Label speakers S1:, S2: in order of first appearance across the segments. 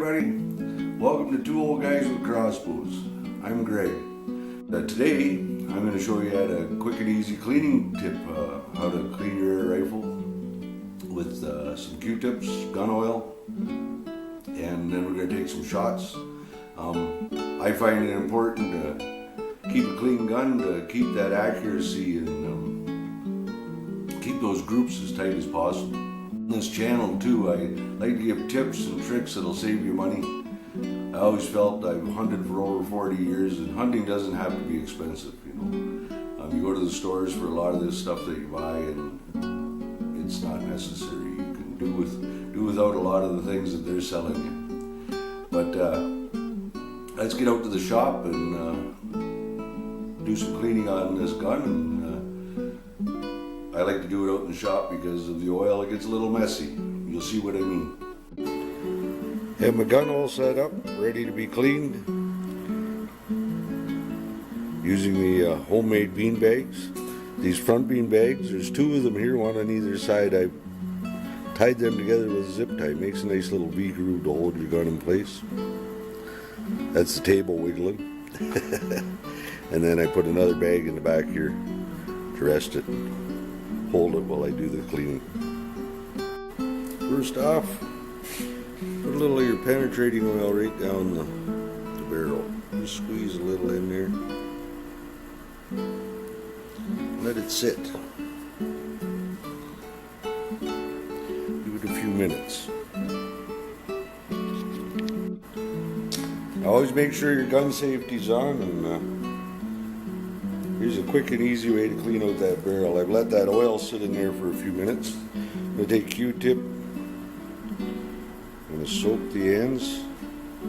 S1: everybody, welcome to Two Old Guys with Crossbows. I'm Greg. Today I'm going to show you a quick and easy cleaning tip, how to clean your rifle with some Q-tips, gun oil, and then we're going to take some shots. I find it important to keep a clean gun, to keep that accuracy and keep those groups as tight as possible. This channel too, I like to give tips and tricks that'll save you money. I always felt I've hunted for over 40 years, and hunting doesn't have to be expensive, you know. You go to the stores for a lot of this stuff that you buy, and it's not necessary. You can do without a lot of the things that they're selling you. But let's get out to the shop and do some cleaning on this gun. And I like to do it out in the shop because of the oil. It gets a little messy. You'll see what I mean. Have my gun all set up, ready to be cleaned. Using the homemade bean bags. These front bean bags, there's two of them here, one on either side. I tied them together with a zip tie. Makes a nice little V groove to hold your gun in place. That's the table wiggling. And then I put another bag in the back here to rest it. Hold it while I do the cleaning. First off, put a little of your penetrating oil right down the barrel. Just squeeze a little in there. Let it sit. Give it a few minutes. Always make sure your gun safety's on, and here's a quick and easy way to clean out that barrel. I've let that oil sit in there for a few minutes. I'm going to take Q-tip. I'm going to soak the ends. A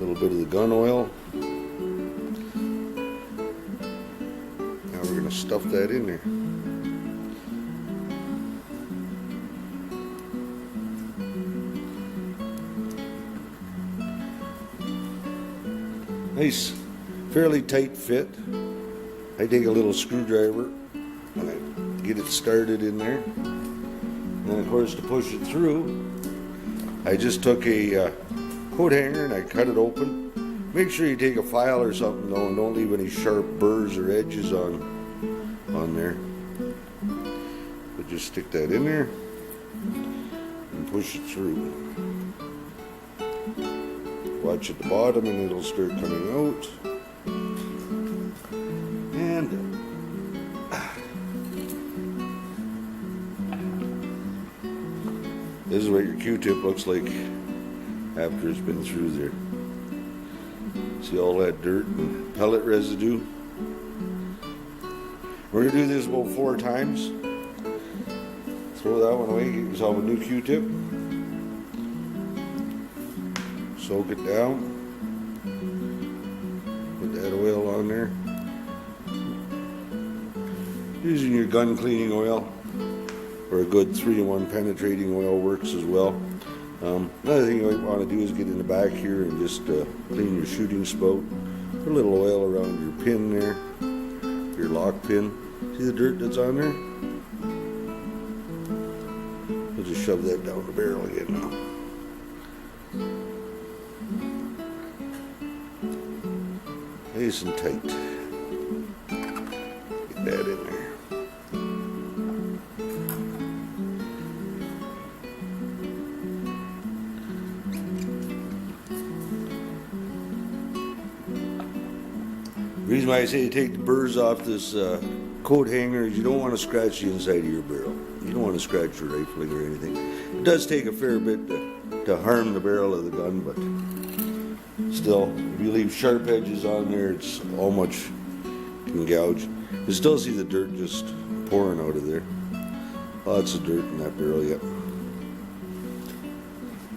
S1: little bit of the gun oil. Now we're going to stuff that in there. Nice, fairly tight fit. I take a little screwdriver and I get it started in there. And then of course, to push it through, I just took a coat hanger and I cut it open. Make sure you take a file or something though, and don't leave any sharp burrs or edges on there. But just stick that in there and push it through. Watch at the bottom and it'll start coming out. And this is what your Q-tip looks like after it's been through there. See all that dirt and pellet residue? We're going to do this about 4 times. Throw that one away, get yourself a new Q-tip. Soak it down. Put that oil on there. Using your gun cleaning oil, or a good 3-in-1 penetrating oil works as well. Another thing you might want to do is get in the back here and just clean your shooting spout. Put a little oil around your pin there, your lock pin. See the dirt that's on there? We'll just shove that down the barrel again now. Nice and tight. Get that in there. The reason why I say you take the burrs off this coat hanger is you don't want to scratch the inside of your barrel. You don't want to scratch your rifling or anything. It does take a fair bit to harm the barrel of the gun, but still, if you leave sharp edges on there, it's all much can gouge. You still see the dirt just pouring out of there. Lots of dirt in that barrel yet.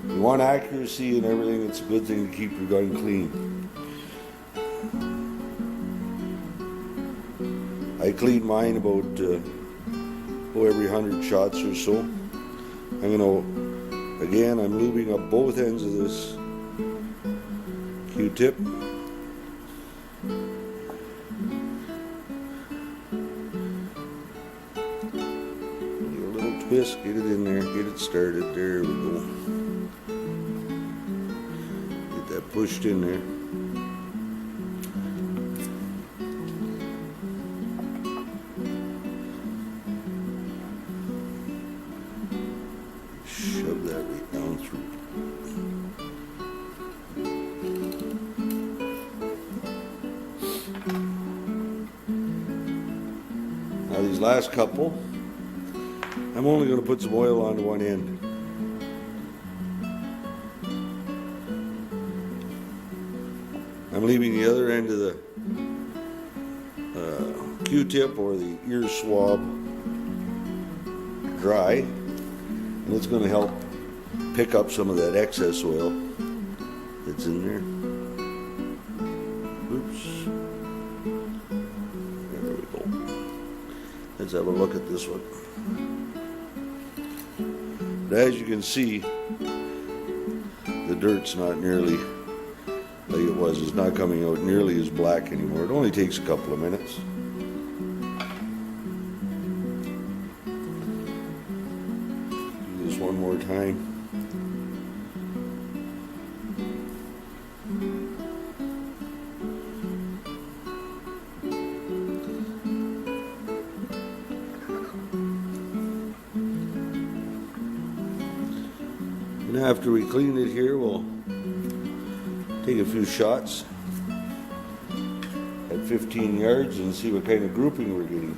S1: You want accuracy and everything, it's a good thing to keep your gun clean. I clean mine about every 100 shots or so. I'm lubing up both ends of this Q-tip. Give a little twist, get it in there, get it started. There we go. pushed in there. Shove that right down through. Now these last couple, I'm only going to put some oil onto one end. I'm leaving the other end of the Q-tip or the ear swab dry, and it's going to help pick up some of that excess oil that's in there. Oops. There we go. Let's have a look at this one. But as you can see, the dirt's not nearly like it was. It's not coming out nearly as black anymore. It only takes a couple of minutes. Do this one more time. And after we clean it here, we'll take a few shots at 15 yards and see what kind of grouping we're getting.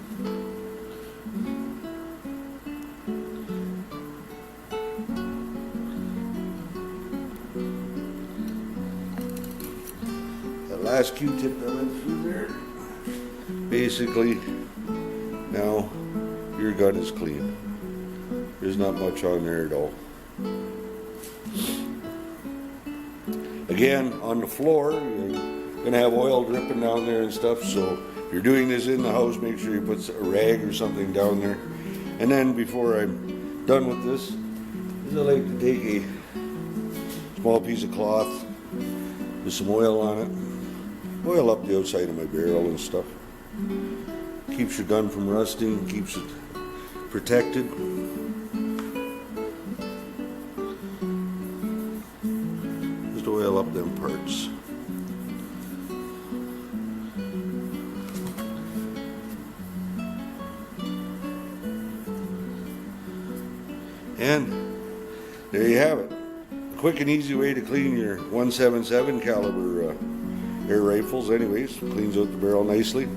S1: That last Q-tip that went through there, basically now your gun is clean. There's not much on there at all. Again, on the floor, you're going to have oil dripping down there and stuff, so if you're doing this in the house, make sure you put a rag or something down there. And then before I'm done with this, I like to take a small piece of cloth with some oil on it, oil up the outside of my barrel and stuff. Keeps your gun from rusting, keeps it protected. Oil up them parts. And there you have it. A quick and easy way to clean your .177 caliber air rifles. Anyways, cleans out the barrel nicely.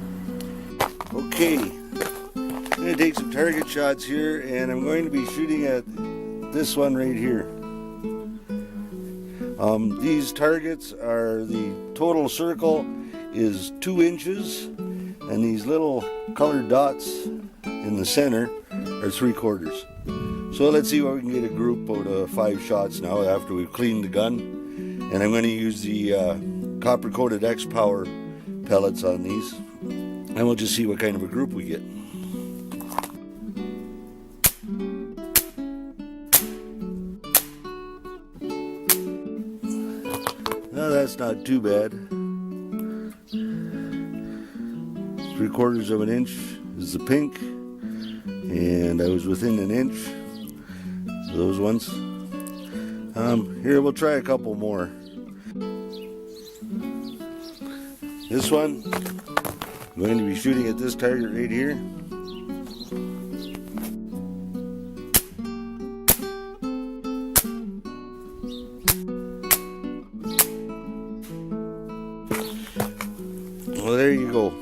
S1: Okay, I'm going to take some target shots here, and I'm going to be shooting at this one right here. These targets are, the total circle is 2 inches, and these little colored dots in the center are 3/4. So let's see what we can get a group out of 5 shots now after we've cleaned the gun. And I'm going to use the copper coated X-Power pellets on these, and we'll just see what kind of a group we get. Well, that's not too bad. 3/4 of an inch is the pink, and I was within an inch of those ones. Here, we'll try a couple more. This one, I'm going to be shooting at this target right here. Well, there you go.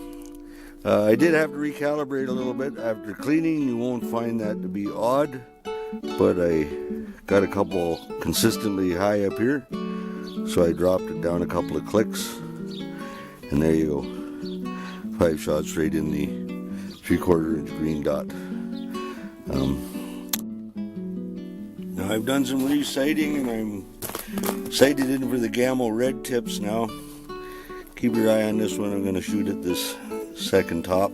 S1: I did have to recalibrate a little bit. After cleaning, you won't find that to be odd, but I got a couple consistently high up here, so I dropped it down a couple of clicks, and there you go. 5 shots right in the 3/4 inch green dot. Now I've done some re-sighting, and I'm sighted in for the Gamma red tips now. Keep your eye on this one. I'm going to shoot at this second top,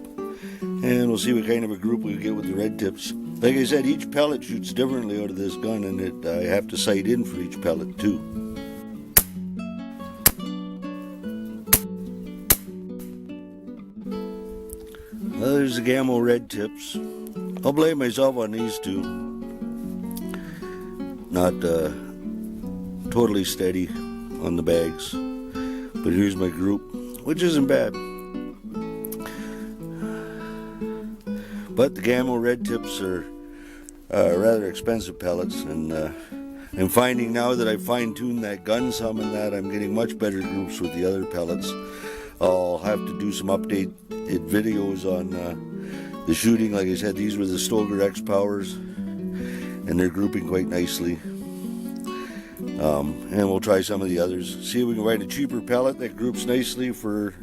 S1: and we'll see what kind of a group we get with the red tips. Like I said, each pellet shoots differently out of this gun, and I have to sight in for each pellet too. Well, there's the Gamma red tips. I'll blame myself on these two. Not totally steady on the bags. But here's my group, which isn't bad. But the Gamma red tips are rather expensive pellets, and I'm finding now that I've fine-tuned that gun some and that I'm getting much better groups with the other pellets. I'll have to do some updated videos on the shooting. Like I said, these were the Stoker X Powers, and they're grouping quite nicely. And we'll try some of the others. See if we can find a cheaper pellet that groups nicely for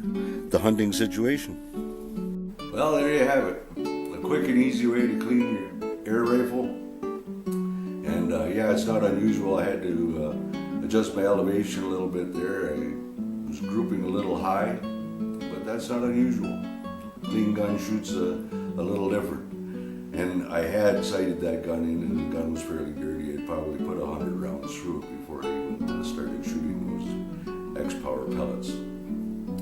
S1: the hunting situation. Well, there you have it. A quick and easy way to clean your air rifle. And yeah, it's not unusual. I had to adjust my elevation a little bit there. I was grouping a little high, but that's not unusual. Clean gun shoots a little different. And I had sighted that gun in, and the gun was fairly dirty. I'd probably put 100 rounds through it before I even started shooting those X-Power pellets.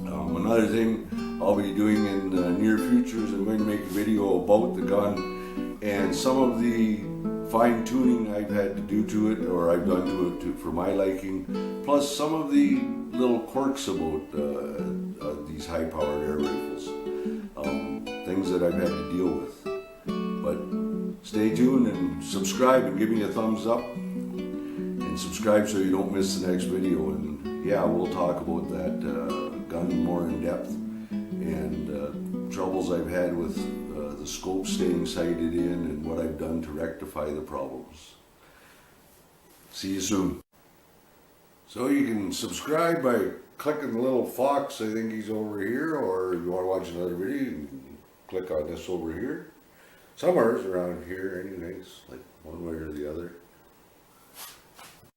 S1: Another thing I'll be doing in the near future is I'm going to make a video about the gun and some of the fine-tuning I've had to do to it, or I've done to it for my liking, plus some of the little quirks about these high-powered air rifles, things that I've had to deal with. But stay tuned and subscribe and give me a thumbs up, and subscribe so you don't miss the next video. And yeah, we'll talk about that gun more in depth, and troubles I've had with the scope staying sighted in, and what I've done to rectify the problems. See you soon. So you can subscribe by clicking the little fox, I think he's over here, or if you want to watch another video, you can click on this over here. Somewhere's around here anyways, like one way or the other.